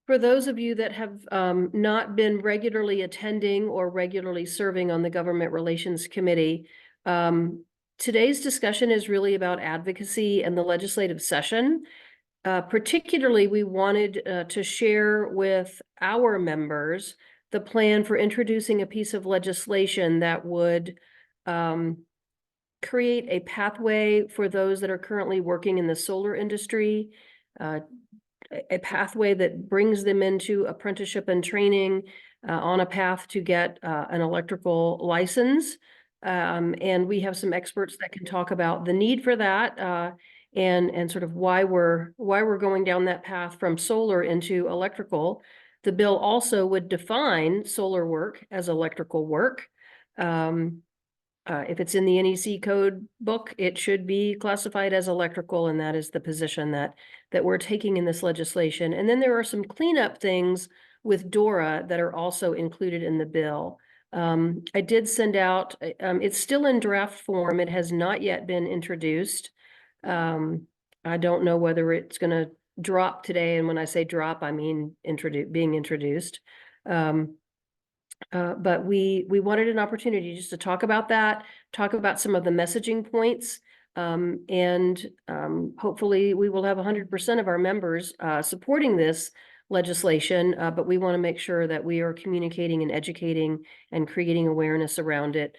For those of you that have not been regularly attending or regularly serving on the Government Relations Committee, today's discussion is really about advocacy and the legislative session. Particularly, we wanted to share with our members the plan for introducing a piece of legislation that would create a pathway for those that are currently working in the solar industry, a pathway that brings them into apprenticeship and training on a path to get an electrical license. And we have some experts that can talk about the need for that and sort of why we're going down that path from solar into electrical. The bill also would define solar work as electrical work. If it's in the NEC code book, it should be classified as electrical, and that is the position that we're taking in this legislation. And then there are some cleanup things with DORA that are also included in the bill. I did send out, it's still in draft form. It has not yet been introduced. I don't know whether it's going to drop today. And when I say drop, I mean being introduced. But we wanted an opportunity just to talk about that, talk about some of the messaging points, and hopefully we will have 100% of our members supporting this legislation, but we want to make sure that we are communicating and educating and creating awareness around it,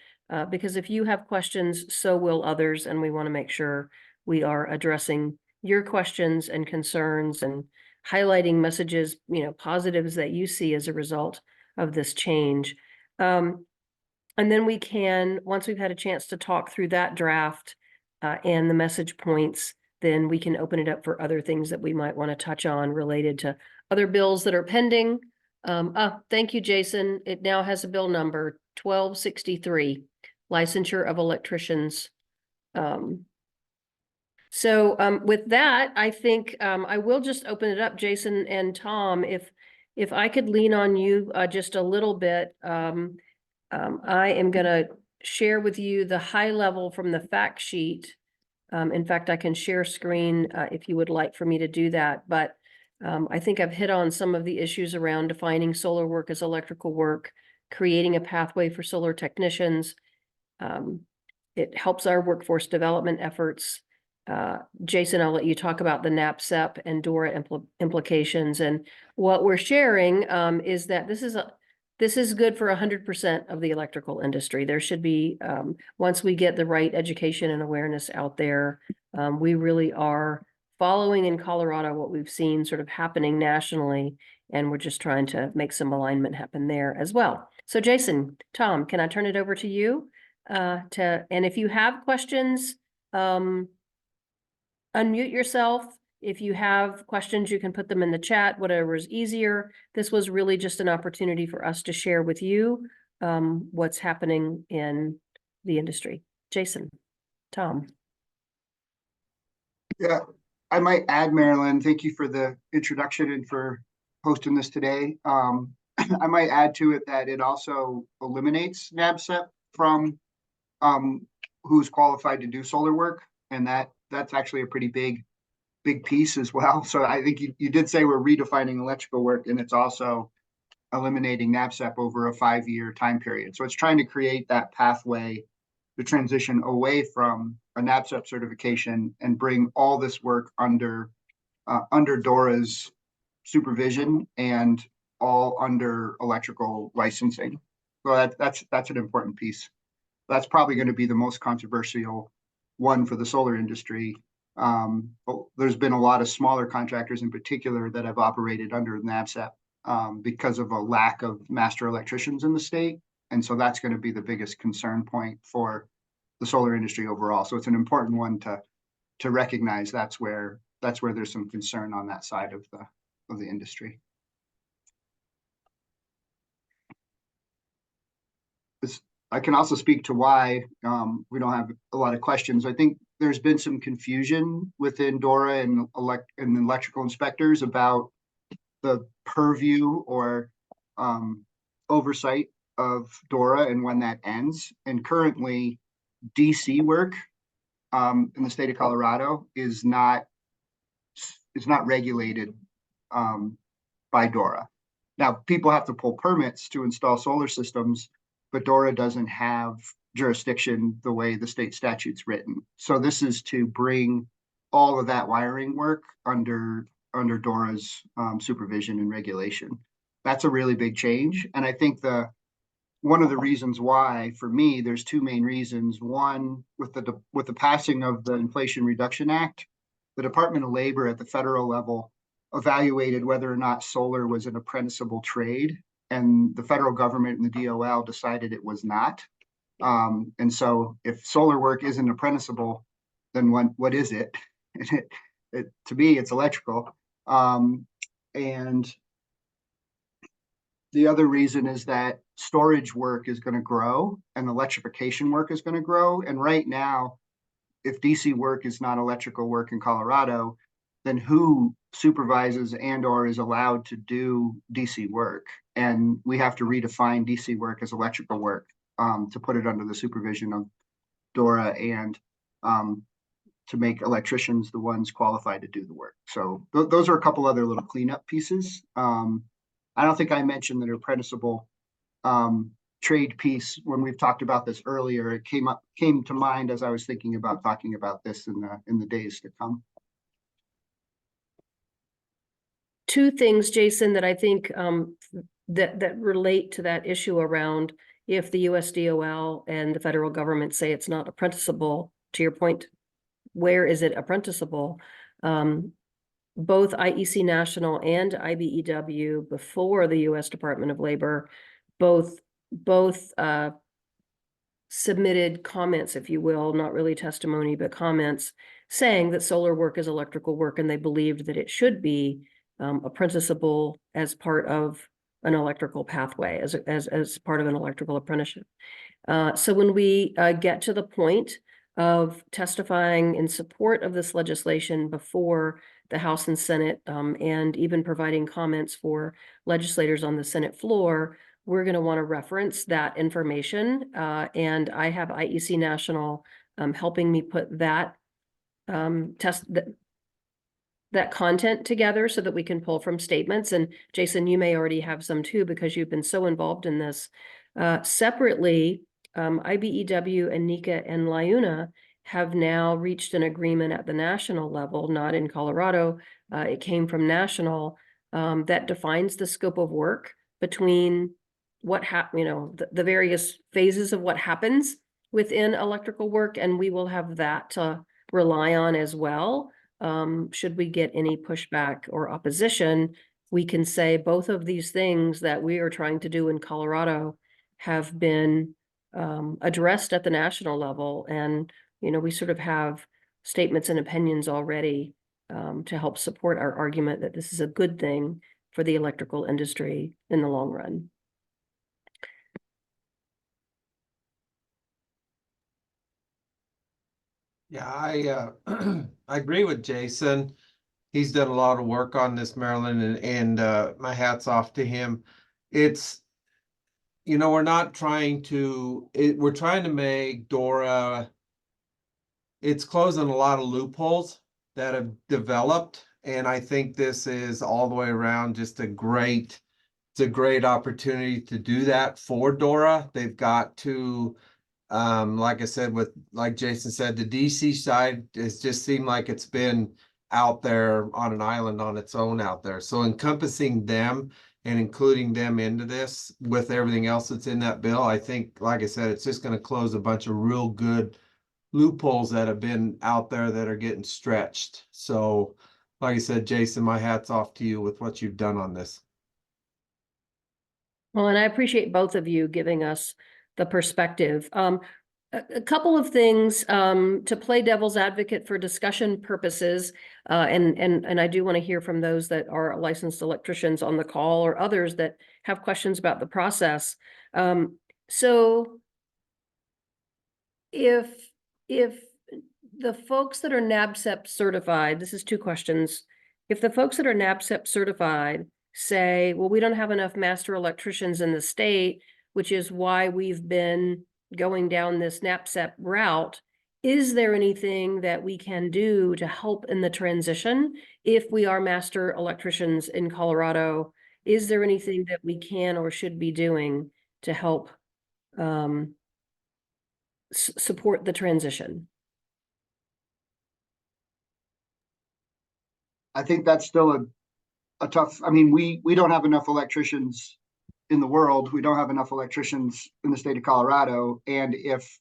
because if you have questions, so will others, and we want to make sure we are addressing your questions and concerns and highlighting messages, positives that you see as a result of this change. And then we can, once we've had a chance to talk through that draft and the message points, then we can open it up for other things that we might want to touch on related to other bills that are pending. Thank you, Jason. It now has a bill number 1263, licensure of electricians. So with that, I think I will just open it up, Jason and Tom, if I could lean on you just a little bit. I am going to share with you the high level from the fact sheet. In fact, I can share screen if you would like for me to do that. But I think I've hit on some of the issues around defining solar work as electrical work, creating a pathway for solar technicians. It helps our workforce development efforts. Jason, I'll let you talk about the NAPCEP and DORA implications. And what we're sharing is that this is good for 100% of the electrical industry. There should be, once we get the right education and awareness out there, we really are following in Colorado what we've seen sort of happening nationally, and we're just trying to make some alignment happen there as well. So Jason, Tom, can I turn it over to you? And if you have questions, unmute yourself. If you have questions, you can put them in the chat, whatever is easier. This was really just an opportunity for us to share with you what's happening in the industry. Jason, Tom. Yeah, I might add, Marilyn, thank you for the introduction and for hosting this today. I might add to it that it also eliminates NABCEP from who's qualified to do solar work, and that's actually a pretty big piece as well. So I think you did say we're redefining electrical work, and it's also eliminating NABCEP over a 5-year time period. So it's trying to create that pathway to transition away from a NABCEP certification and bring all this work under DORA's supervision and all under electrical licensing. So that's an important piece. That's probably going to be the most controversial one for the solar industry. But there's been a lot of smaller contractors in particular that have operated under NABCEP because of a lack of master electricians in the state. And so that's going to be the biggest concern point for the solar industry overall. So it's an important one to recognize. That's where there's some concern on that side of the industry. I can also speak to why we don't have a lot of questions. I think there's been some confusion within DORA and electrical inspectors about the purview or oversight of DORA and when that ends. And currently, DC work in the state of Colorado is not regulated by DORA. Now, people have to pull permits to install solar systems, but DORA doesn't have jurisdiction the way the state statute's written. So this is to bring all of that wiring work under DORA's supervision and regulation. That's a really big change. And I think one of the reasons why, for me, there's two main reasons. One, with the passing of the Inflation Reduction Act, the Department of Labor at the federal level evaluated whether or not solar was an apprenticeable trade, and the federal government and the DOL decided it was not. And so if solar work isn't apprenticeable, then what is it? To me, it's electrical. And the other reason is that storage work is going to grow and electrification work is going to grow. And right now, if DC work is not electrical work in Colorado, then who supervises and or is allowed to do DC work? And we have to redefine DC work as electrical work to put it under the supervision of DORA and to make electricians the ones qualified to do the work. So those are a couple other little cleanup pieces. I don't think I mentioned the apprenticeable trade piece when we've talked about this earlier. It came to mind as I was thinking about talking about this in the days to come. Two things, Jason, that I think that relate to that issue around if the USDOL and the federal government say it's not apprenticeable. To your point, where is it apprenticeable? Both IEC National and IBEW before the U.S. Department of Labor both submitted comments, if you will, not really testimony, but comments saying that solar work is electrical work, and they believed that it should be apprenticeable as part of an electrical pathway, as part of an electrical apprenticeship. So when we get to the point of testifying in support of this legislation before the House and Senate, and even providing comments for legislators on the Senate floor, we're going to want to reference that information. And I have IEC National helping me put that that content together so that we can pull from statements. And Jason, you may already have some too, because you've been so involved in this. Separately, IBEW and NECA and LIUNA have now reached an agreement at the national level, not in Colorado. It came from national, that defines the scope of work between the various phases of what happens within electrical work, and we will have that to rely on as well. Should we get any pushback or opposition, we can say both of these things that we are trying to do in Colorado have been addressed at the national level. And, we sort of have statements and opinions already to help support our argument that this is a good thing for the electrical industry in the long run. Yeah, I agree with Jason. He's done a lot of work on this, Marilyn, and my hat's off to him. It's, we're not trying to, we're trying to make DORA, it's closing a lot of loopholes that have developed. And I think this is all the way around just it's a great opportunity to do that for DORA. They've got to, like I said, like Jason said, the DC side has just seemed like it's been out there on an island on its own out there. So encompassing them and including them into this with everything else that's in that bill, I think, like I said, it's just going to close a bunch of real good loopholes that have been out there that are getting stretched. So like I said, Jason, my hat's off to you with what you've done on this. Well, and I appreciate both of you giving us the perspective. A couple of things to play devil's advocate for discussion purposes, and I do want to hear from those that are licensed electricians on the call or others that have questions about the process. So if the folks that are NABCEP certified, this is two questions. If the folks that are NABCEP certified say, well, we don't have enough master electricians in the state, which is why we've been going down this NABCEP route, is there anything that we can do to help in the transition if we are master electricians in Colorado is there anything that we can or should be doing to help support the transition? I think that's still a tough, I mean, we don't have enough electricians in the world. We don't have enough electricians in the state of Colorado. And if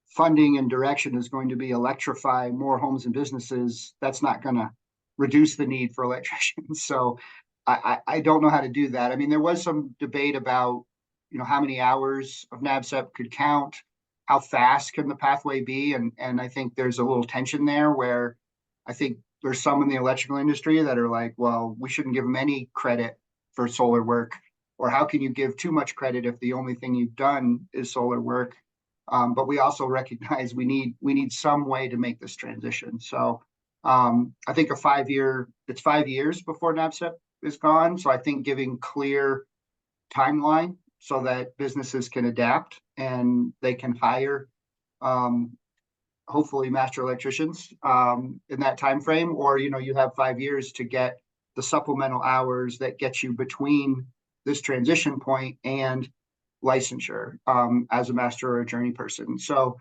funding and direction is going to be electrify more homes and businesses, that's not going to reduce the need for electricians. So I don't know how to do that. I mean, there was some debate about, how many hours of NABCEP could count, how fast can the pathway be? And I think there's a little tension there where I think there's some in the electrical industry that are like, well, we shouldn't give them any credit for solar work. Or how can you give too much credit if the only thing you've done is solar work? But we also recognize we need some way to make this transition. So I think it's 5 years before NABCEP is gone. So I think giving clear timeline so that businesses can adapt and they can hire hopefully master electricians in that time frame, or you have 5 years to get the supplemental hours that get you between this transition point and licensure as a master or a journey person. So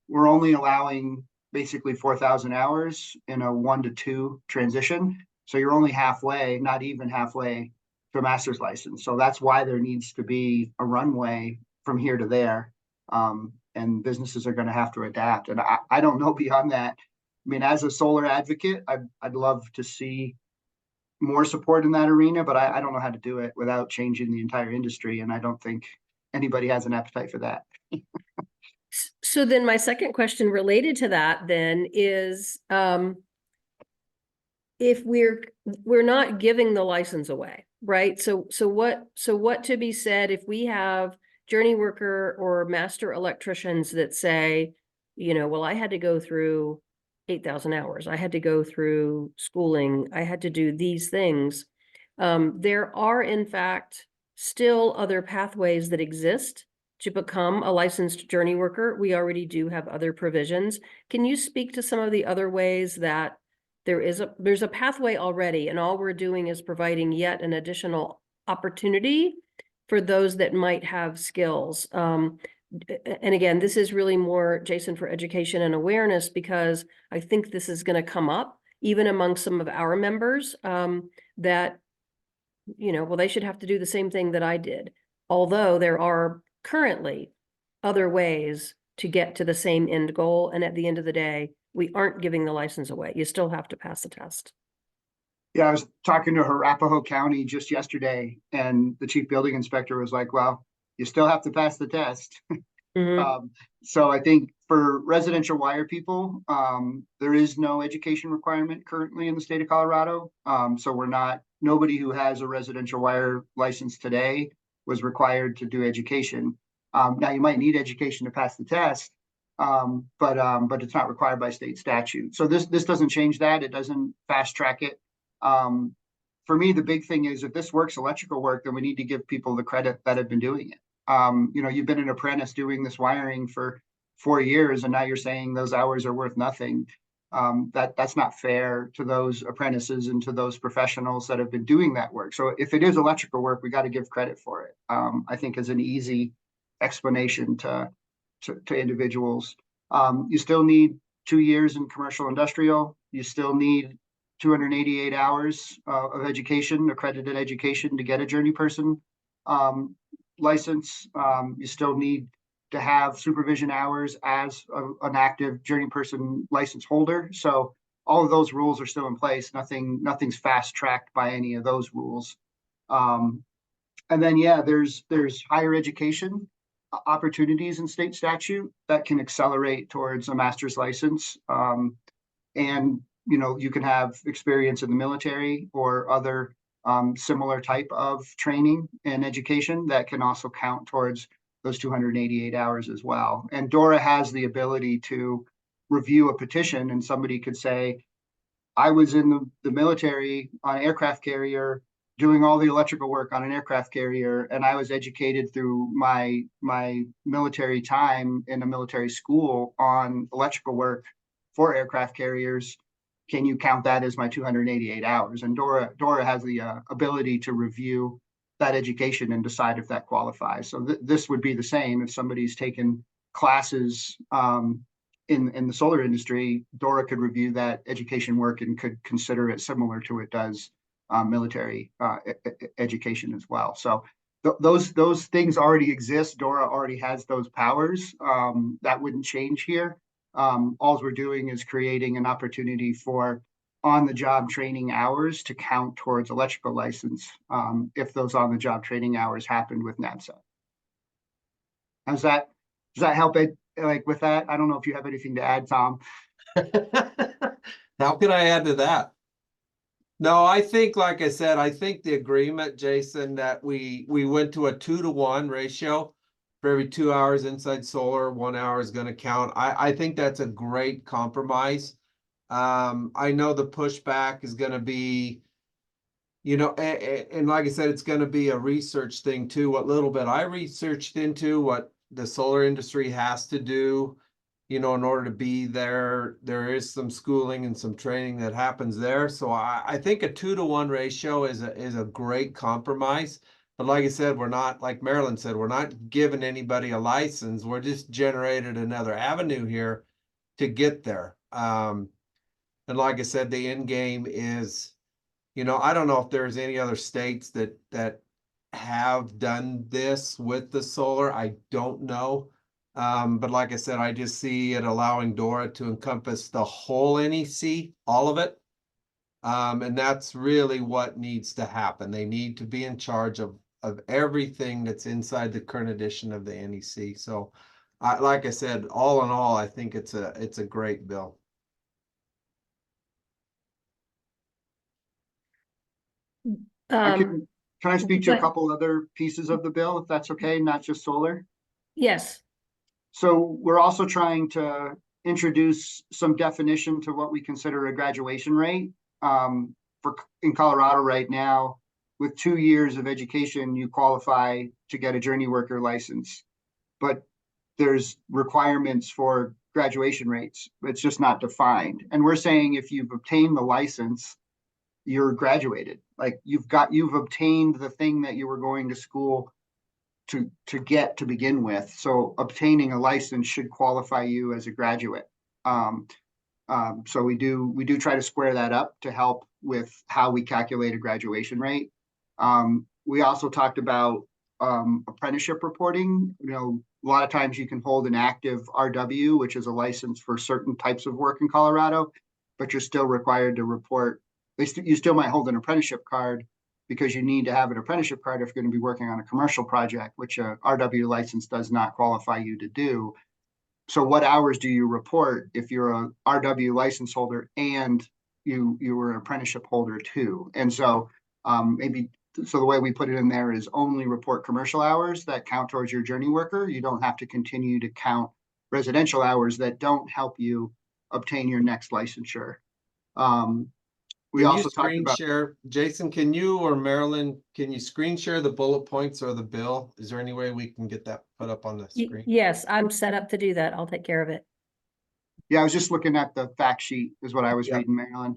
we're only allowing basically 4,000 hours in a 1 to 2 transition. So you're only halfway, not even halfway to a master's license. So that's why there needs to be a runway from here to there. And businesses are going to have to adapt. And I don't know beyond that. I mean, as a solar advocate, I'd love to see more support in that arena, but I don't know how to do it without changing the entire industry. And I don't think anybody has an appetite for that. So then my second question related to that then is, if we're not giving the license away, right? So what to be said if we have journey worker or master electricians that say, well, I had to go through 8,000 hours. I had to go through schooling. I had to do these things. There are, in fact, still other pathways that exist to become a licensed journey worker. We already do have other provisions. Can you speak to some of the other ways that there's a pathway already, and all we're doing is providing yet an additional opportunity for those that might have skills? And again, this is really more, Jason, for education and awareness, because I think this is going to come up even among some of our members that, well, they should have to do the same thing that I did. Although there are currently other ways to get to the same end goal. And at the end of the day, we aren't giving the license away. You still have to pass the test. Yeah, I was talking to Arapahoe County just yesterday, and the chief building inspector was like, well, you still have to pass the test. So I think for residential wire people, there is no education requirement currently in the state of Colorado. So nobody who has a residential wire license today was required to do education. Now you might need education to pass the test, but it's not required by state statute. So this doesn't change that. It doesn't fast track it. For me, the big thing is if this works, electrical work, then we need to give people the credit that have been doing it. You've been an apprentice doing this wiring for 4 years, and now you're saying those hours are worth nothing. That's not fair to those apprentices and to those professionals that have been doing that work. So if it is electrical work, we got to give credit for it. I think is an easy explanation to individuals. You still need 2 years in commercial industrial. You still need 288 hours of education, accredited education, to get a journey person license. You still need to have supervision hours as an active journey person license holder. So all of those rules are still in place. Nothing's fast tracked by any of those rules. And then, there's higher education opportunities in state statute that can accelerate towards a master's license. And you can have experience in the military or other similar type of training and education that can also count towards those 288 hours as well. And DORA has the ability to review a petition, and somebody could say, I was in the military on an aircraft carrier doing all the electrical work on an aircraft carrier, and I was educated through my military time in a military school on electrical work for aircraft carriers. can you count that as my 288 hours? And Dora has the ability to review that education and decide if that qualifies. So this would be the same if somebody's taken classes in the solar industry. Dora could review that education work and could consider it similar to it does military education as well. So those things already exist. Dora already has those powers. That wouldn't change here. All we're doing is creating an opportunity for on-the-job training hours to count towards electrical license if those on-the-job training hours happened with NABCEP. Does that help it? Like with that, I don't know if you have anything to add, Tom. How can I add to that? No, I think, like I said, I think the agreement, Jason, that we went to a 2-to-1 ratio. For every 2 hours inside solar, 1 hour is going to count. I think that's a great compromise. I know the pushback is going to be, you know, and like I said, it's going to be a research thing too. What little bit I researched into what the solar industry has to do, you know, in order to be there, there is some schooling and some training that happens there. So I think a 2-to-1 ratio is a great compromise. But like I said, we're not, like Marilyn said, we're not giving anybody a license. We're just generated another avenue here to get there. And like I said, the end game is, you know, I don't know if there's any other states that have done this with the solar. I don't know. But like I said, I just see it allowing Dora to encompass the whole NEC, all of it. And that's really what needs to happen. They need to be in charge of everything that's inside the current edition of the NEC. So like I said, all in all, I think it's a great bill. Can I speak to a but- couple other pieces of the bill, if that's okay, not just solar? Yes. So we're also trying to introduce some definition to what we consider a graduation rate. In Colorado right now, with 2 years of education, you qualify to get a journey worker license. But there's requirements for graduation rates. It's just not defined. And we're saying if you've obtained the license, you're graduated. Like you've obtained the thing that you were going to school to get to begin with. So obtaining a license should qualify you as a graduate. So we do try to square that up to help with how we calculate a graduation rate. We also talked about apprenticeship reporting. You know, a lot of times you can hold an active RW, which is a license for certain types of work in Colorado, but you're still required to report. You still might hold an apprenticeship card because you need to have an apprenticeship card if you're going to be working on a commercial project, which a RW license does not qualify you to do. So what hours do you report if you're a RW license holder and you were an apprenticeship holder too? And so so the way we put it in there is only report commercial hours that count towards your journey worker. You don't have to continue to count residential hours that don't help you obtain your next licensure. We Can also you talked screen about share, Jason, can you or Marilyn, can you screen share the bullet points or the bill? Is there any way we can get that put up on the screen? Yes, I'm set up to do that. I'll take care of it. Yeah, I was just looking at the fact sheet is what I was Yep. reading, Marilyn.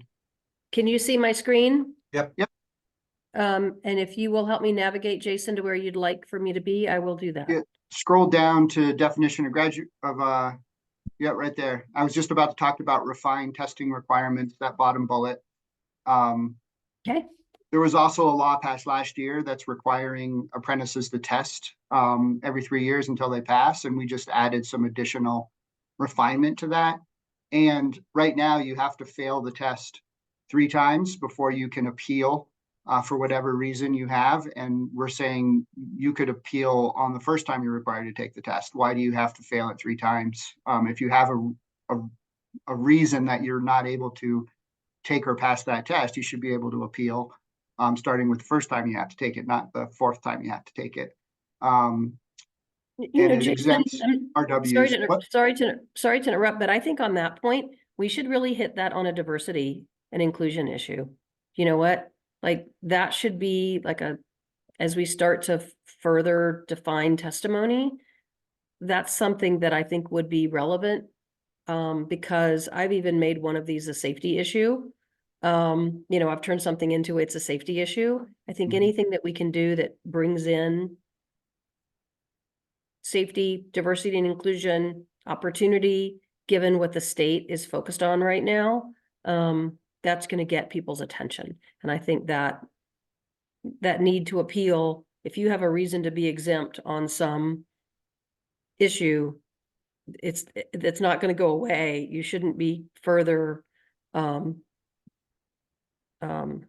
Can you see my screen? Yep. Yep. And if you will help me navigate, Jason, to where you'd like for me to be, I will do that. Yeah. Scroll down to definition of yeah, right there. I was just about to talk about refined testing requirements, that bottom bullet. Okay. There was also a law passed last year that's requiring apprentices to test every 3 years until they pass, and we just added some additional refinement to that. And right now you have to fail the test 3 times before you can appeal for whatever reason you have. And we're saying you could appeal on the first time you're required to take the test. Why do you have to fail it 3 times? If you have a reason that you're not able to take or pass that test, you should be able to appeal, starting with the first time you have to take it, not the 4th time you have to take it. You know, it Jason, exempts RWs. Sorry to interrupt, but I think on that point, we should really hit that on a diversity and inclusion issue. You know what? Like that should be like as we start to further define testimony, that's something that I think would be relevant because I've even made one of these a safety issue. You know, I've turned something into it's a safety issue. I think Mhm. anything that we can do that brings in safety, diversity and inclusion, opportunity, given what the state is focused on right now, that's going to get people's attention. And I think that need to appeal, if you have a reason to be exempt on some issue, it's not going to go away. You shouldn't be further um, um,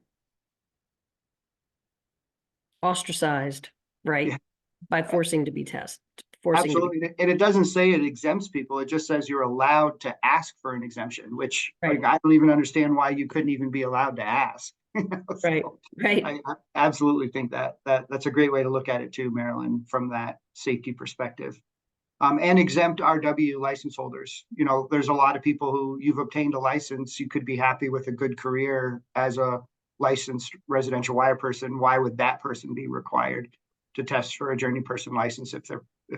ostracized, right? Yeah. By forcing to be tested, forcing to be, Absolutely. And it doesn't say it exempts people. It just says you're allowed to ask for an exemption, which right, like, I don't even understand why you couldn't even be allowed to ask. right, So right. I absolutely think that's a great way to look at it too, Marilyn, from that safety perspective. And exempt RW license holders. You know, there's a lot of people who you've obtained a license, you could be happy with a good career as a licensed residential wire person. Why would that person be required to test for a journey person license if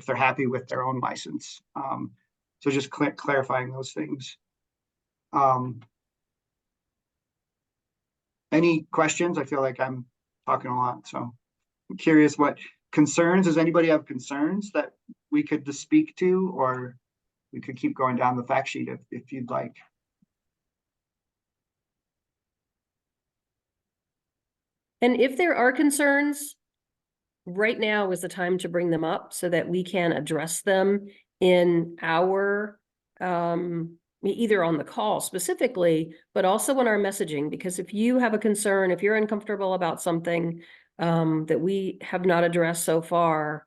they're happy with their own license? So just clarifying those things. Any questions? I feel like I'm talking a lot, so I'm curious what concerns. Does anybody have concerns that we could just speak to, or we could keep going down the fact sheet if you'd like. And if there are concerns, right now is the time to bring them up so that we can address them in our either on the call specifically, but also in our messaging. Because if you have a concern, if you're uncomfortable about something that we have not addressed so far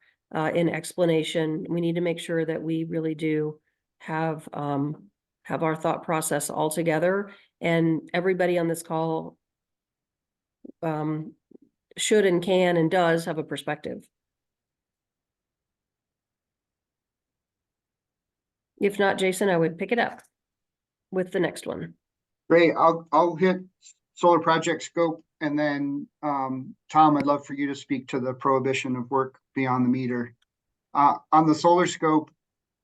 in explanation, we need to make sure that we really do have our thought process all together, and everybody on this call should and can and does have a perspective. If not, Jason, I would pick it up with the next one. Great, I'll hit solar project scope, and then Tom, I'd love for you to speak to the prohibition of work beyond the meter. On the solar scope,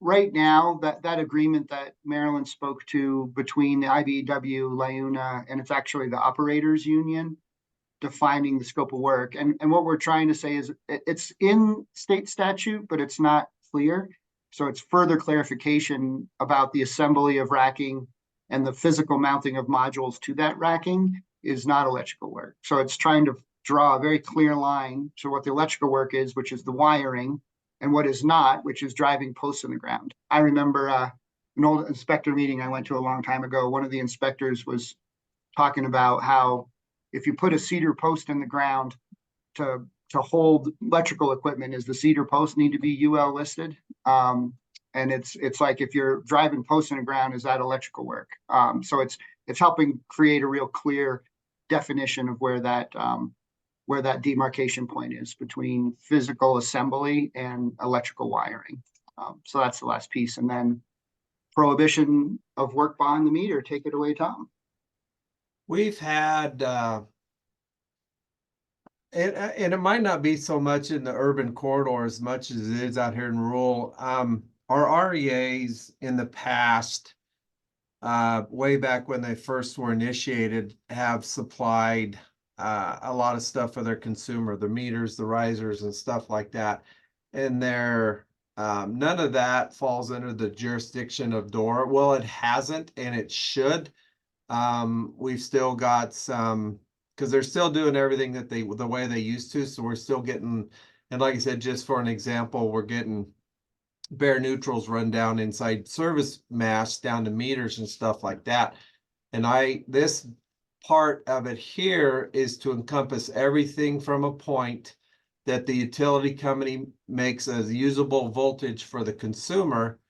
right now, that agreement that Marilyn spoke to between the IBEW, LIUNA, and it's actually the operators union defining the scope of work. And what we're trying to say is it's in state statute, but it's not clear. So it's further clarification about the assembly of racking and the physical mounting of modules to that racking is not electrical work. So it's trying to draw a very clear line to what the electrical work is, which is the wiring, and what is not, which is driving posts in the ground. I remember an old inspector meeting I went to a long time ago. One of the inspectors was talking about how if you put a cedar post in the ground to hold electrical equipment, is the cedar post need to be UL listed? And it's like if you're driving posts in the ground, is that electrical work? So it's helping create a real clear definition of where that demarcation point is between physical assembly and electrical wiring. So that's the last piece. And then prohibition of work behind the meter. Take it away, Tom. We've had, and it might not be so much in the urban corridor as much as it is out here in rural. Our REAs in the past, way back when they first were initiated, have supplied a lot of stuff for their consumer, the meters, the risers, and stuff like that. And none of that falls under the jurisdiction of DORA. Well, it hasn't, and it should. We've still got some, because they're still doing everything that the way they used to. So we're still getting, and like I said, just for an example, we're getting bare neutrals run down inside service masts down to meters and stuff like that. And this part of it here is to encompass everything from a point that the utility company makes as usable voltage for the consumer.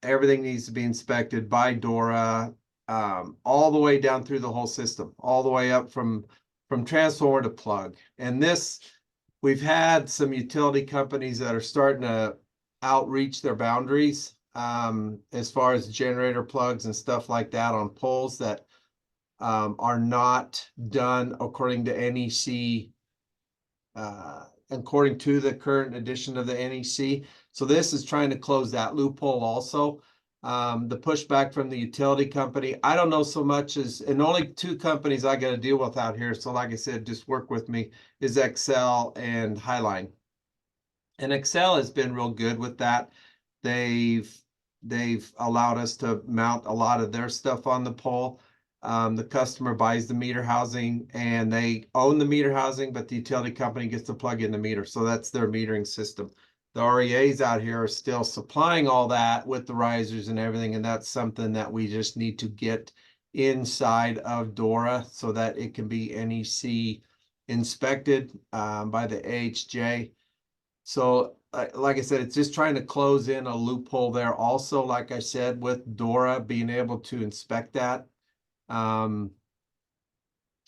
Everything needs to be inspected by DORA, all the way down through the whole system, all the way up from transformer to plug. And we've had some utility companies that are starting to outreach their boundaries as far as generator plugs and stuff like that on poles that are not done according to NEC, according to the current edition of the NEC. So this is trying to close that loophole also. The pushback from the utility company, I don't know so much as, and only two companies I got to deal with out here. So like I said, just work with me, is Excel and Highline. And Excel has been real good with that. They've allowed us to mount a lot of their stuff on the pole. The customer buys the meter housing and they own the meter housing, but the utility company gets to plug in the meter. So that's their metering system. The REAs out here are still supplying all that with the risers and everything. And that's something that we just need to get inside of DORA so that it can be NEC inspected by the AHJ. So like I said, it's just trying to close in a loophole there. Also, like I said, with DORA being able to inspect that. And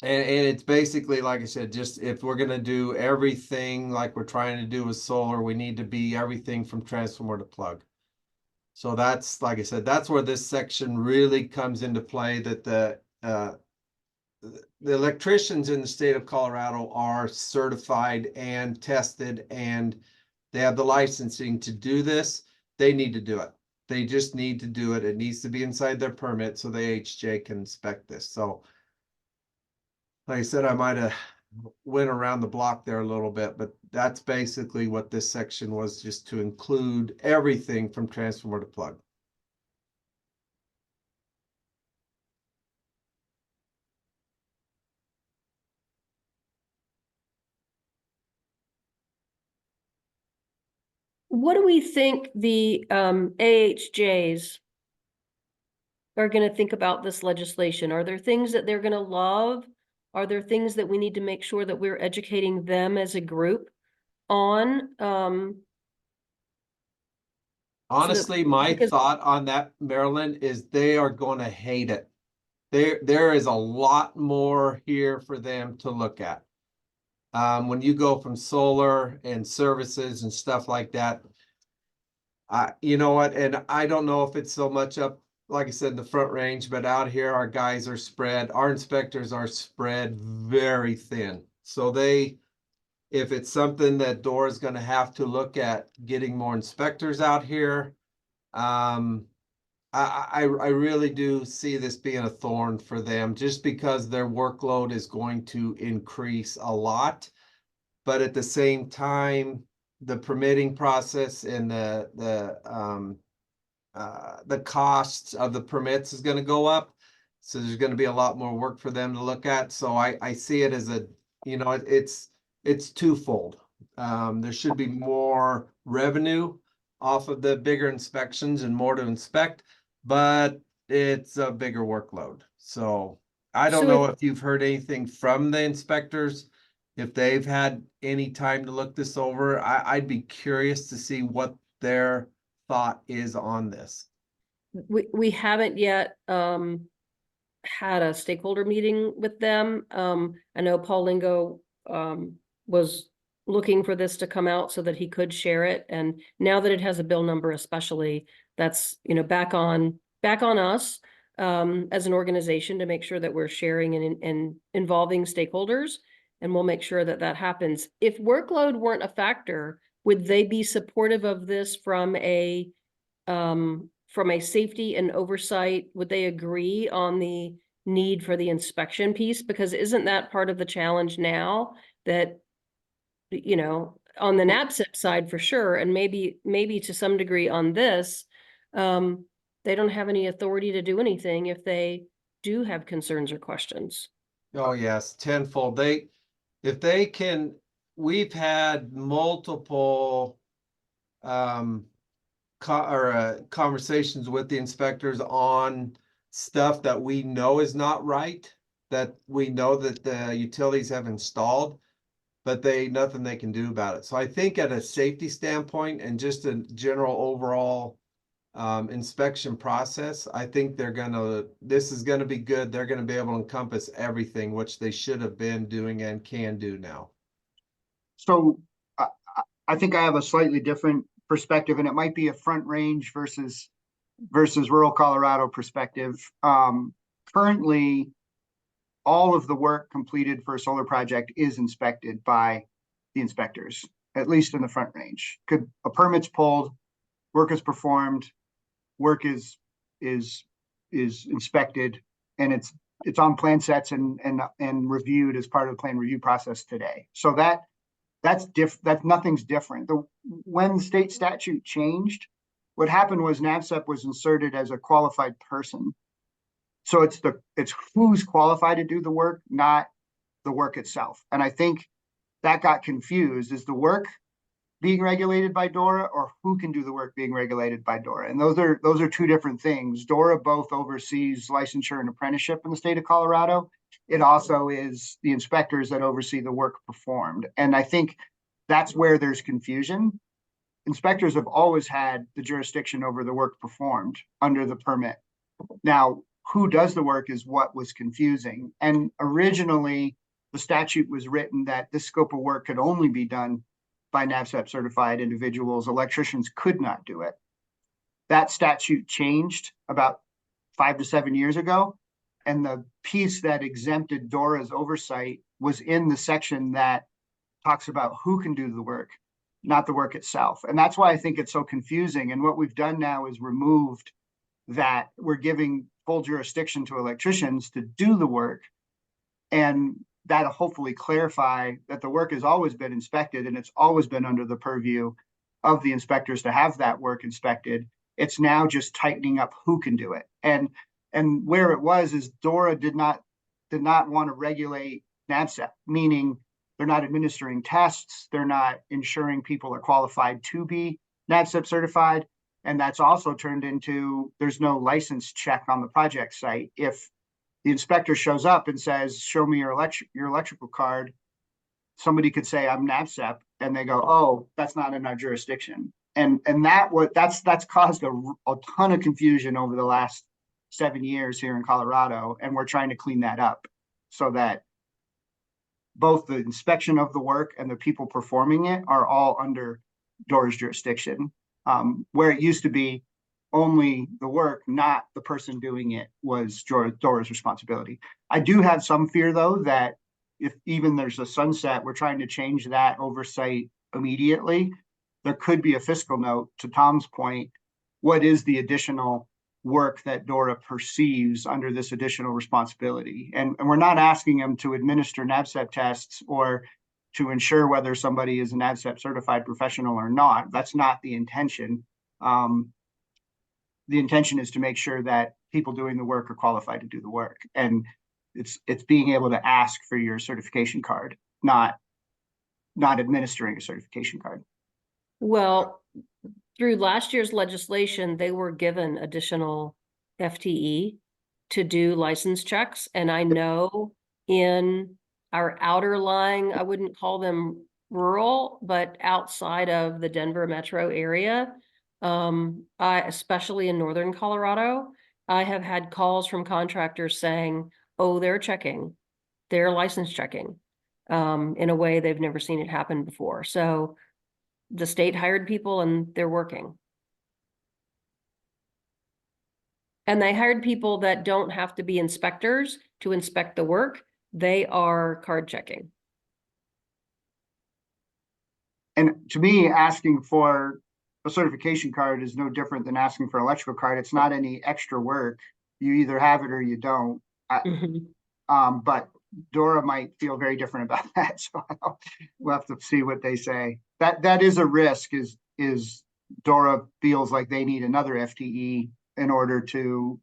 it's basically, like I said, just if we're going to do everything like we're trying to do with solar, we need to be everything from transformer to plug. So that's, like I said, that's where this section really comes into play, that the electricians in the state of Colorado are certified and tested, and they have the licensing to do this. They need to do it. They just need to do it. It needs to be inside their permit so the AHJ can inspect this. So like I said, I might have went around the block there a little bit, but that's basically what this section was, just to include everything from transformer to plug. What do we think the AHJs are going to think about this legislation? Are there things that they're going to love? Are there things that we need to make sure that we're educating them as a group on? Honestly, my thought on that, Marilyn, is they are going to hate it. There is a lot more here for them to look at. When you go from solar and services and stuff like that, you know what? And I don't know if it's so much up, like I said, in the Front Range, but out here, our guys are spread. Our inspectors are spread very thin. So if it's something that DORA is going to have to look at getting more inspectors out here, I really do see this being a thorn for them, just because their workload is going to increase a lot. But at the same time, the permitting process and the costs of the permits is going to go up. So there's going to be a lot more work for them to look at. So I see it as a, you know, it's twofold. There should be more revenue off of the bigger inspections and more to inspect, but it's a bigger workload. So I don't know if you've heard anything from the inspectors, if they've had any time to look this over. I'd be curious to see what their thought is on this. We haven't yet had a stakeholder meeting with them. I know Paul Lingo was looking for this to come out so that he could share it. And now that it has a bill number, especially, that's, you know, back on us as an organization to make sure that we're sharing and involving stakeholders. And we'll make sure that that happens. If workload weren't a factor, would they be supportive of this from a safety and oversight? Would they agree on the need for the inspection piece? Because isn't that part of the challenge now, that, you know, on the NABCIP side for sure, and maybe to some degree on this, they don't have any authority to do anything if they do have concerns or questions. Oh yes, tenfold. If they can, we've had multiple conversations with the inspectors on stuff that we know is not right, that we know that the utilities have installed, but nothing they can do about it. So I think at a safety standpoint and just a general overall inspection process, I think this is gonna be good. They're gonna be able to encompass everything, which they should have been doing and can do now. So I think I have a slightly different perspective, and it might be a Front Range versus rural Colorado perspective. Currently, all of the work completed for a solar project is inspected by the inspectors, at least in the Front Range. A permit's pulled, work is performed, work is is inspected, and it's on plan sets and reviewed as part of the plan review process today. So that's nothing's different. When the state statute changed, what happened was NAVSEP was inserted as a qualified person. So it's who's qualified to do the work, not the work itself. And I think that got confused. Is the work being regulated by DORA, or who can do the work being regulated by DORA? And those are two different things. DORA both oversees licensure and apprenticeship in the state of Colorado. It also is the inspectors that oversee the work performed. And I think that's where there's confusion. Inspectors have always had the jurisdiction over the work performed under the permit. Now, who does the work is what was confusing. And originally, the statute was written that this scope of work could only be done by NAVSEP certified individuals. Electricians could not do it. That statute changed about 5 to 7 years ago. And the piece that exempted DORA's oversight was in the section that talks about who can do the work, not the work itself. And that's why I think it's so confusing. And what we've done now is removed that. We're giving full jurisdiction to electricians to do the work. And that'll hopefully clarify that the work has always been inspected, and it's always been under the purview of the inspectors to have that work inspected. It's now just tightening up who can do it. And where it was is DORA did not want to regulate NAVSEP, meaning they're not administering tests, they're not ensuring people are qualified to be NAVSEP certified. And that's also turned into, there's no license check on the project site. If the inspector shows up and says, show me your electrical card, somebody could say, I'm NAVSEP, and they go, oh, that's not in our jurisdiction. And that's caused a ton of confusion over the last 7 years here in Colorado. And we're trying to clean that up so that both the inspection of the work and the people performing it are all under DORA's jurisdiction. Where it used to be only the work, not the person doing it, was DORA's responsibility. I do have some fear, though, that if even there's a sunset, we're trying to change that oversight immediately. There could be a fiscal note, to Tom's point. What is the additional work that DORA perceives under this additional responsibility? And we're not asking them to administer NAVSEP tests or to ensure whether somebody is a NAVSEP certified professional or not. That's not the intention. The intention is to make sure that people doing the work are qualified to do the work. And it's being able to ask for your certification card, not administering a certification card. Well, through last year's legislation, they were given additional FTE to do license checks. And I know in our outer lying, I wouldn't call them rural, but outside of the Denver metro area, especially in northern Colorado, I have had calls from contractors saying, oh, they're license checking in a way they've never seen it happen before. So the state hired people and they're working. And they hired people that don't have to be inspectors to inspect the work. They are card checking. And to me, asking for a certification card is no different than asking for an electrical card. It's not any extra work. You either have it or you don't. But DORA might feel very different about that. So we'll have to see what they say. That is a risk, is DORA feels like they need another FTE in order to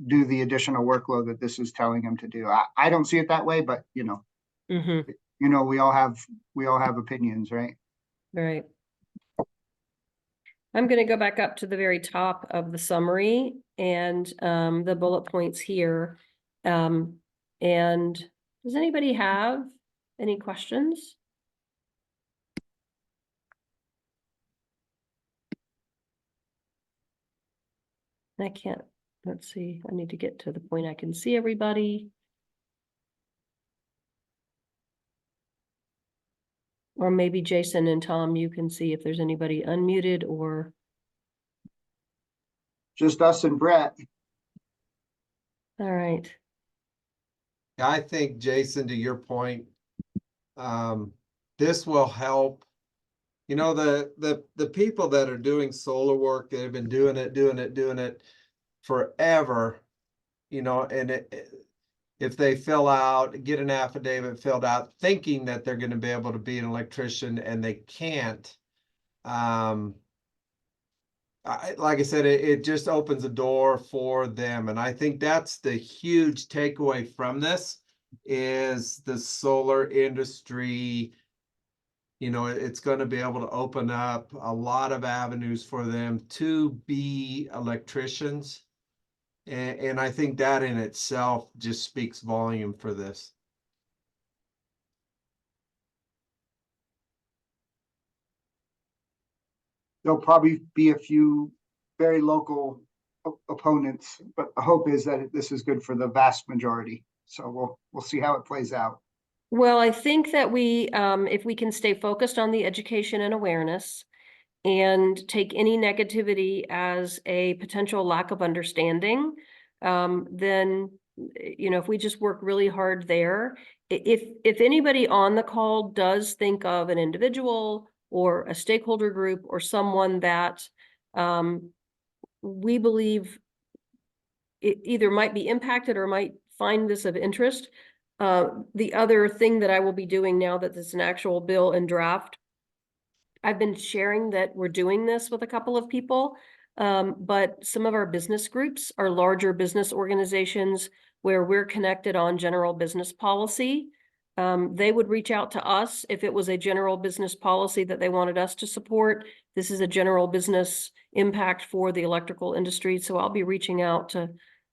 do the additional workload that this is telling them to do. I don't see it that way, but we all have opinions, right? Right. I'm going to go back up to the very top of the summary and the bullet points here. And does anybody have any questions? I can't, let's see, I need to get to the point I can see everybody. Or maybe Jason and Tom, you can see if there's anybody unmuted or. Just us and Brett. All right. I think, Jason, to your point, this will help. You know, the people that are doing solar work, that have been doing it, forever, and if they get an affidavit filled out thinking that they're going to be able to be an electrician and they can't, like I said, it just opens a door for them. And I think that's the huge takeaway from this is the solar industry. It's going to be able to open up a lot of avenues for them to be electricians. And I think that in itself just speaks volume for this. There'll probably be a few very local opponents, but the hope is that this is good for the vast majority. So we'll see how it plays out. Well, I think that if we can stay focused on the education and awareness and take any negativity as a potential lack of understanding, then, if we just work really hard there, if anybody on the call does think of an individual or a stakeholder group or someone that we believe it either might be impacted or might find this of interest. The other thing that I will be doing now that it's an actual bill and draft, I've been sharing that we're doing this with a couple of people, but some of our business groups are larger business organizations where we're connected on general business policy. They would reach out to us if it was a general business policy that they wanted us to support. This is a general business impact for the electrical industry. So I'll be reaching out to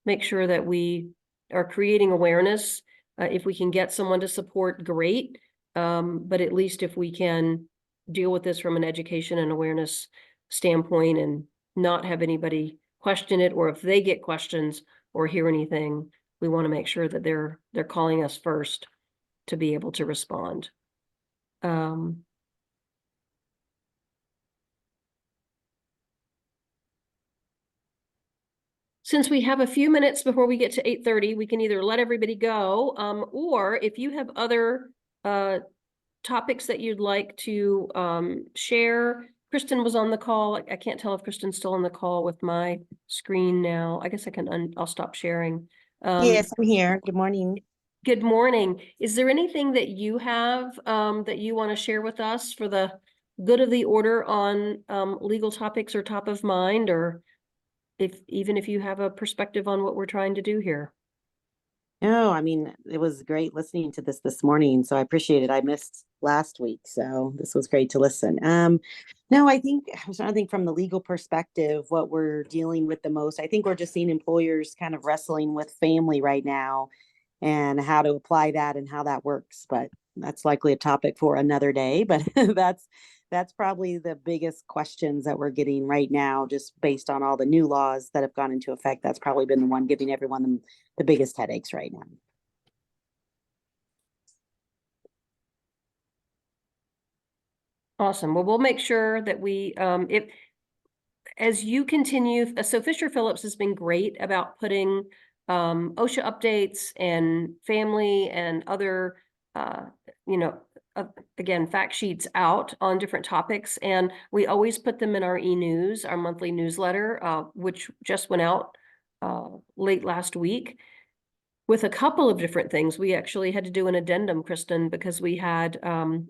make sure that we are creating awareness. If we can get someone to support, great. But at least if we can deal with this from an education and awareness standpoint and not have anybody question it, or if they get questions or hear anything, we want to make sure that they're calling us first to be able to respond. Since we have a few minutes before we get to 8:30, we can either let everybody go, or if you have other topics that you'd like to share. Kristen was on the call. I can't tell if Kristen's still on the call with my screen now. I guess I'll stop sharing. Yes, I'm here. Good morning. Good morning. Is there anything that you have that you want to share with us for the good of the order on legal topics or top of mind, or even if you have a perspective on what we're trying to do here? No, I mean, it was great listening to this morning, so I appreciate it. I missed last week, so this was great to listen. No, I was trying to think from the legal perspective, what we're dealing with the most. I think we're just seeing employers kind of wrestling with family right now and how to apply that and how that works. But that's likely a topic for another day. But that's probably the biggest questions that we're getting right now, just based on all the new laws that have gone into effect. That's probably been the one giving everyone the biggest headaches right now. Awesome. Well, we'll make sure that as you continue, so Fisher Phillips has been great about putting OSHA updates and family and other, again, fact sheets out on different topics. And we always put them in our e-news, our monthly newsletter, which just went out late last week. With a couple of different things, we actually had to do an addendum, Kristen, because we had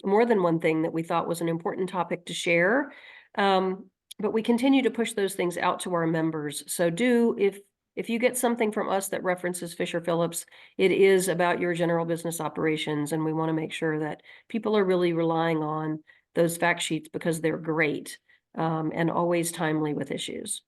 more than one thing that we thought was an important topic to share. But we continue to push those things out to our members. So if you get something from us that references Fisher Phillips, it is about your general business operations. And we want to make sure that people are really relying on those fact sheets because they're great and always timely with issues.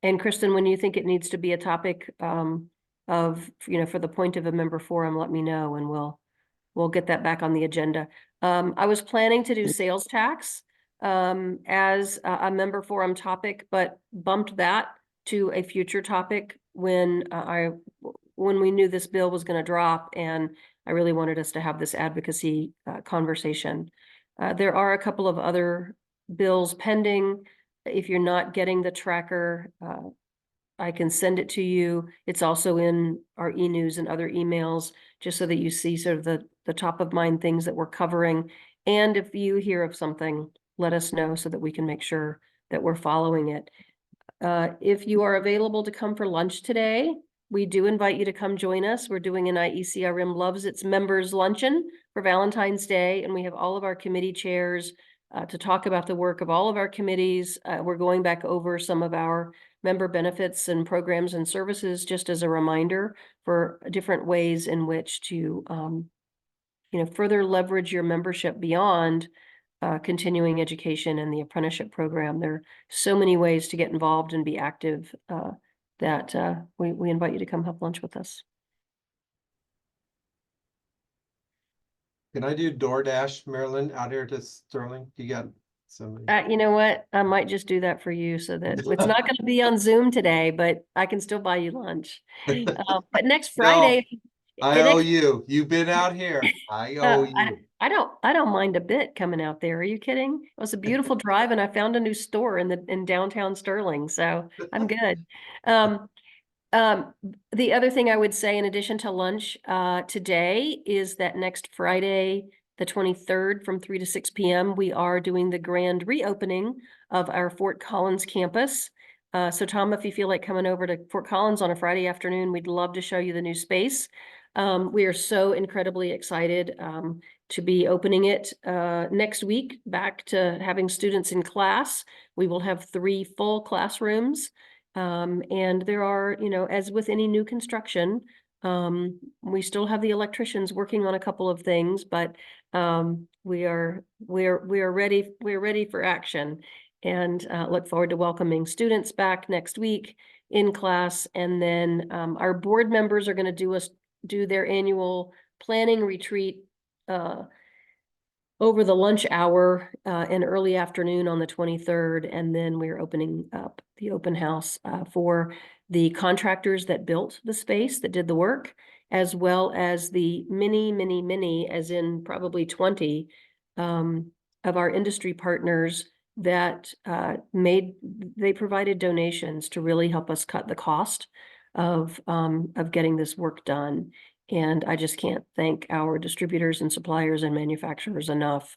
And Kristen, when you think it needs to be a topic for the point of a member forum, let me know and we'll get that back on the agenda. I was planning to do sales tax as a member forum topic, but bumped that to a future topic when we knew this bill was going to drop, and I really wanted us to have this advocacy conversation. There are a couple of other bills pending. If you're not getting the tracker, I can send it to you. It's also in our e-news and other emails, just so that you see sort of the top of mind things that we're covering. And if you hear of something, let us know so that we can make sure that we're following it. If you are available to come for lunch today, we do invite you to come join us. We're doing an IECRM Loves Its Members Luncheon for Valentine's Day, and we have all of our committee chairs to talk about the work of all of our committees. We're going back over some of our member benefits and programs and services, just as a reminder for different ways in which to, further leverage your membership beyond continuing education and the apprenticeship program. There are so many ways to get involved and be active that we invite you to come have lunch with us. Can I do DoorDash, Marilyn, out here to Sterling? You got somebody? You know what? I might just do that for you so that it's not going to be on Zoom today, but I can still buy you lunch. But next Friday, I owe you. You've been out here. I owe you. I don't mind a bit coming out there. Are you kidding? It was a beautiful drive, and I found a new store in downtown Sterling, so I'm good. The other thing I would say, in addition to lunch today, is that next Friday, the 23rd, from 3 to 6 p.m., we are doing the grand reopening of our Fort Collins campus. So Tom, if you feel like coming over to Fort Collins on a Friday afternoon, we'd love to show you the new space. We are so incredibly excited to be opening it next week, back to having students in class. We will have 3 full classrooms. And there are, as with any new construction, we still have the electricians working on a couple of things, but we are ready for action, and look forward to welcoming students back next week in class. And then our board members are going to do their annual planning retreat over the lunch hour and early afternoon on the 23rd. And then we're opening up the open house for the contractors that built the space, that did the work, as well as the many, as in probably 20 of our industry partners that they provided donations to really help us cut the cost of getting this work done. And I just can't thank our distributors and suppliers and manufacturers enough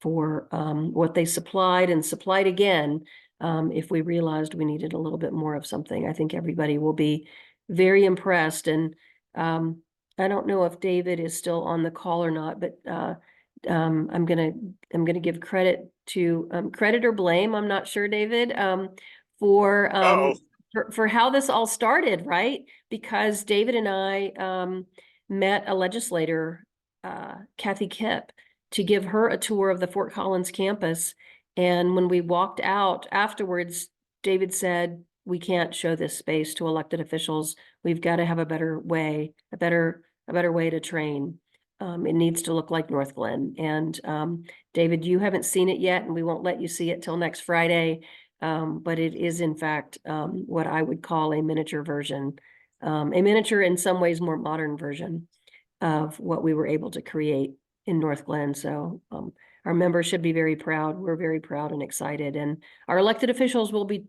for what they supplied and supplied again. If we realized we needed a little bit more of something, I think everybody will be very impressed. And I don't know if David is still on the call or not, but I'm gonna give credit to credit or blame. I'm not sure, David, for how this all started, right? Because David and I met a legislator, Kathy Kipp, to give her a tour of the Fort Collins campus. And when we walked out afterwards, David said, "We can't show this space to elected officials. We've got to have a better way to train. It needs to look like North Glen." And David, you haven't seen it yet, and we won't let you see it till next Friday. But it is, in fact, what I would call a miniature version, a miniature, in some ways, more modern version of what we were able to create in North Glen. So our members should be very proud. We're very proud and excited, and our elected officials will be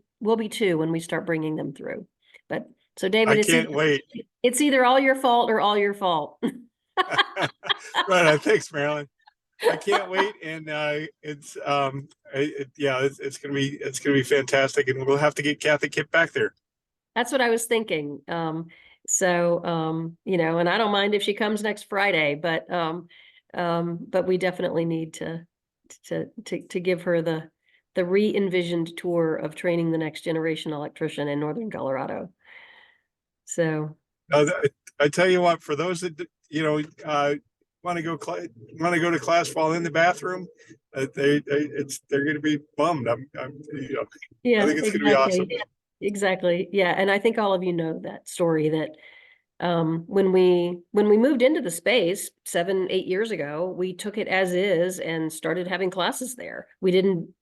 too when we start bringing them through. But so, David, I can't wait. It's either all your fault or all your fault. Right. Thanks, Marilyn. I can't wait, and it's gonna be fantastic, and we'll have to get Kathy Kipp back there. That's what I was thinking. And I don't mind if she comes next Friday, but we definitely need to give her the re-envisioned tour of training the next generation electrician in Northern Colorado. So I tell you what, for those that want to go to class while in the bathroom, they're going to be bummed. yeah, I think it's exactly. going to be awesome. Exactly. Yeah. And I think all of you know that story, that when we moved into the space 7-8 years ago, we took it as is and started having classes there. We didn't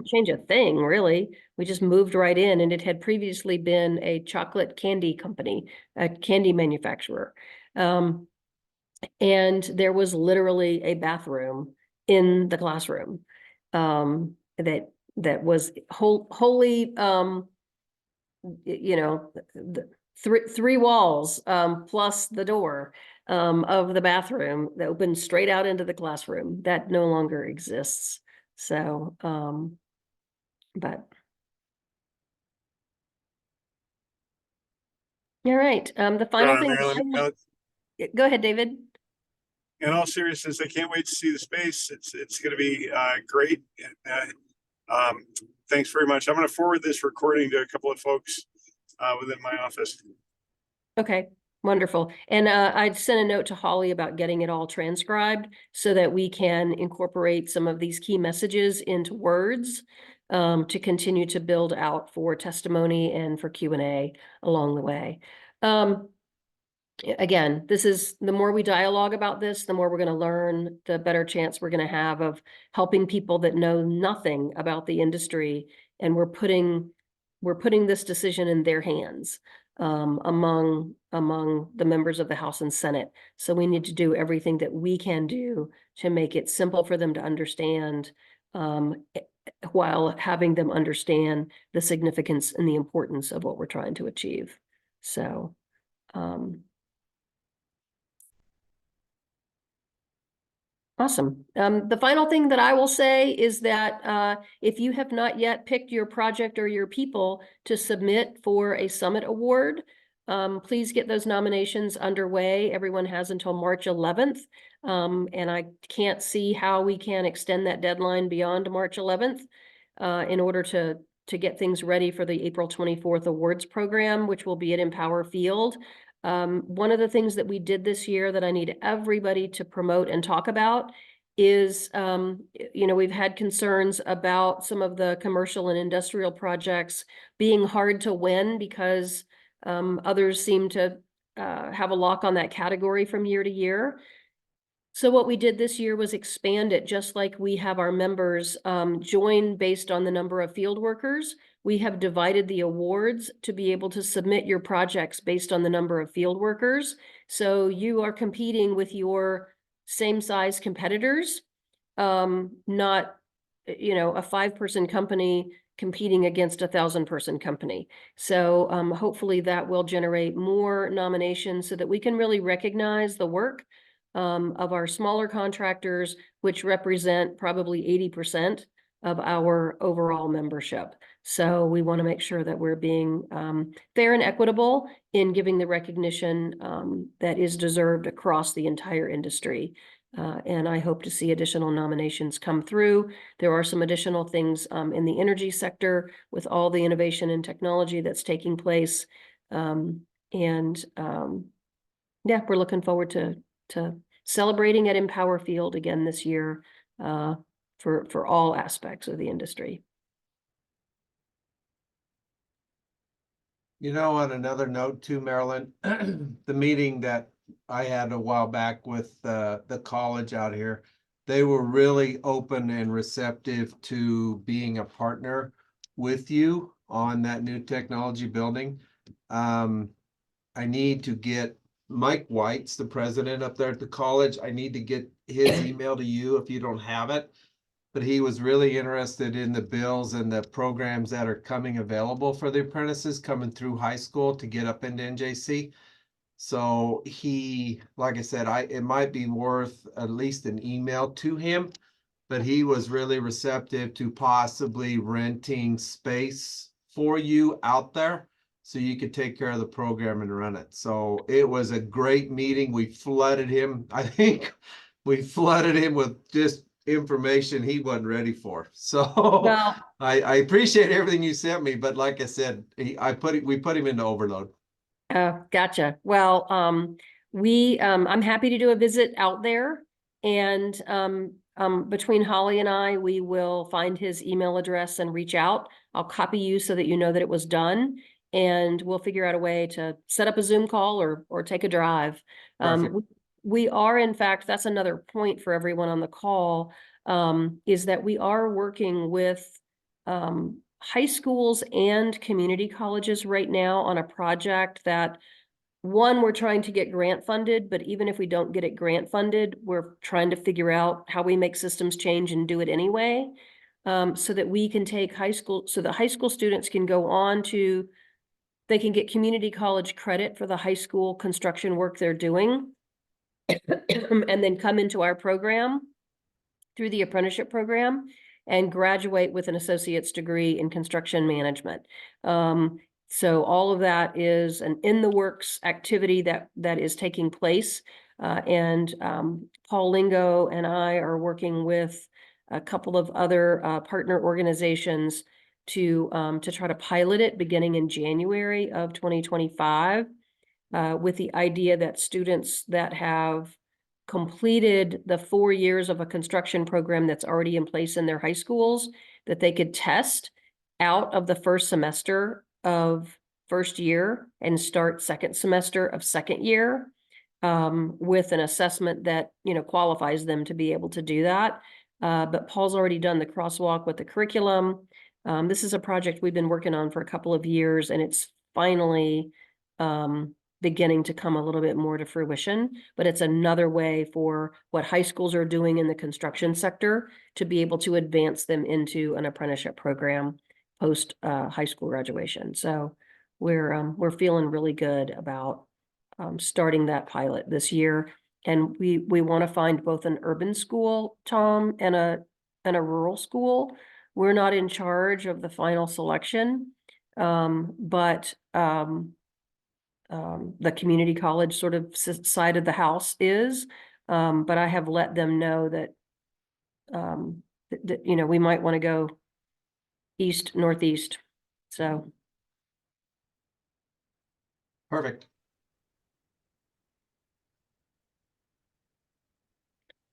change a thing, really. We just moved right in, and it had previously been a chocolate candy company, a candy manufacturer. And there was literally a bathroom in the classroom that was wholly, three walls plus the door of the bathroom that opened straight out into the classroom. That no longer exists. So, but All right, the final thing. Marilyn, Go ahead, David. in all seriousness, I can't wait to see the space. It's going to be great. And, thanks very much. I'm going to forward this recording to a couple of folks within my office. Okay, wonderful. And I'd sent a note to Holly about getting it all transcribed so that we can incorporate some of these key messages into words to continue to build out for testimony and for Q&A along the way. Again, this is the more we dialogue about this, the more we're going to learn, the better chance we're going to have of helping people that know nothing about the industry. And we're putting this decision in their hands among the members of the House and Senate. So we need to do everything that we can do to make it simple for them to understand while having them understand the significance and the importance of what we're trying to achieve. So awesome. The final thing that I will say is that if you have not yet picked your project or your people to submit for a Summit Award, please get those nominations underway. Everyone has until March 11th. And I can't see how we can extend that deadline beyond March 11th in order to get things ready for the April 24th awards program, which will be at Empower Field. One of the things that we did this year that I need everybody to promote and talk about is, we've had concerns about some of the commercial and industrial projects being hard to win because others seem to have a lock on that category from year to year. So what we did this year was expand it, just like we have our members join based on the number of field workers. We have divided the awards to be able to submit your projects based on the number of field workers. So you are competing with your same size competitors, not, a 5-person company competing against a 1,000-person company. So hopefully that will generate more nominations so that we can really recognize the work of our smaller contractors, which represent probably 80% of our overall membership. So we want to make sure that we're being fair and equitable in giving the recognition that is deserved across the entire industry. And I hope to see additional nominations come through. There are some additional things in the energy sector with all the innovation and technology that's taking place. Yeah, we're looking forward to celebrating at Empower Field again this year for all aspects of the industry. On another note too, Marilyn, the meeting that I had a while back with the college out here, they were really open and receptive to being a partner with you on that new technology building. I need to get Mike White's the president up there at the college. I need to get his email to you if you don't have it. But he was really interested in the bills and the programs that are coming available for the apprentices coming through high school to get up into NJC. So he, like I said, it might be worth at least an email to him, but he was really receptive to possibly renting space for you out there so you could take care of the program and run it. So it was a great meeting. We flooded him. I think we flooded him with just information he wasn't ready for. So Well, I appreciate everything you sent me, but like I said, we put him into overload. Gotcha. Well, I'm happy to do a visit out there, and between Holly and I, we will find his email address and reach out. I'll copy you so that you know that it was done, and we'll figure out a way to set up a Zoom call or take a drive. We are, in fact, that's another point for everyone on the call, is that we are working with high schools and community colleges right now on a project that, one, we're trying to get grant funded, but even if we don't get it grant funded, we're trying to figure out how we make systems change and do it anyway, so that we can take so the high school students can go on to, they can get community college credit for the high school construction work they're doing, and then come into our program through the apprenticeship program and graduate with an associate's degree in construction management. So all of that is an in the works activity that is taking place. And Paul Lingo and I are working with a couple of other partner organizations to try to pilot it beginning in January of 2025, with the idea that students that have completed the 4 years of a construction program that's already in place in their high schools, that they could test out of the first semester of first year and start second semester of second year, with an assessment that, you know, qualifies them to be able to do that. But Paul's already done the crosswalk with the curriculum. This is a project we've been working on for a couple of years, and it's finally beginning to come a little bit more to fruition. But it's another way for what high schools are doing in the construction sector to be able to advance them into an apprenticeship program post high school graduation. So we're feeling really good about starting that pilot this year. And we want to find both an urban school, Tom, and a rural school. We're not in charge of the final selection, but the community college sort of side of the house is. But I have let them know that you know, we might want to go east, northeast. So. Perfect.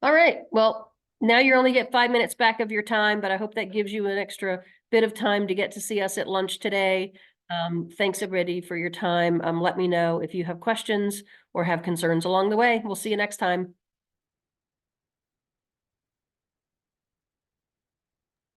All right, well, now you only get 5 minutes back of your time, but I hope that gives you an extra bit of time to get to see us at lunch today. Thanks everybody for your time. Let me know if you have questions or have concerns along the way. We'll see you next time.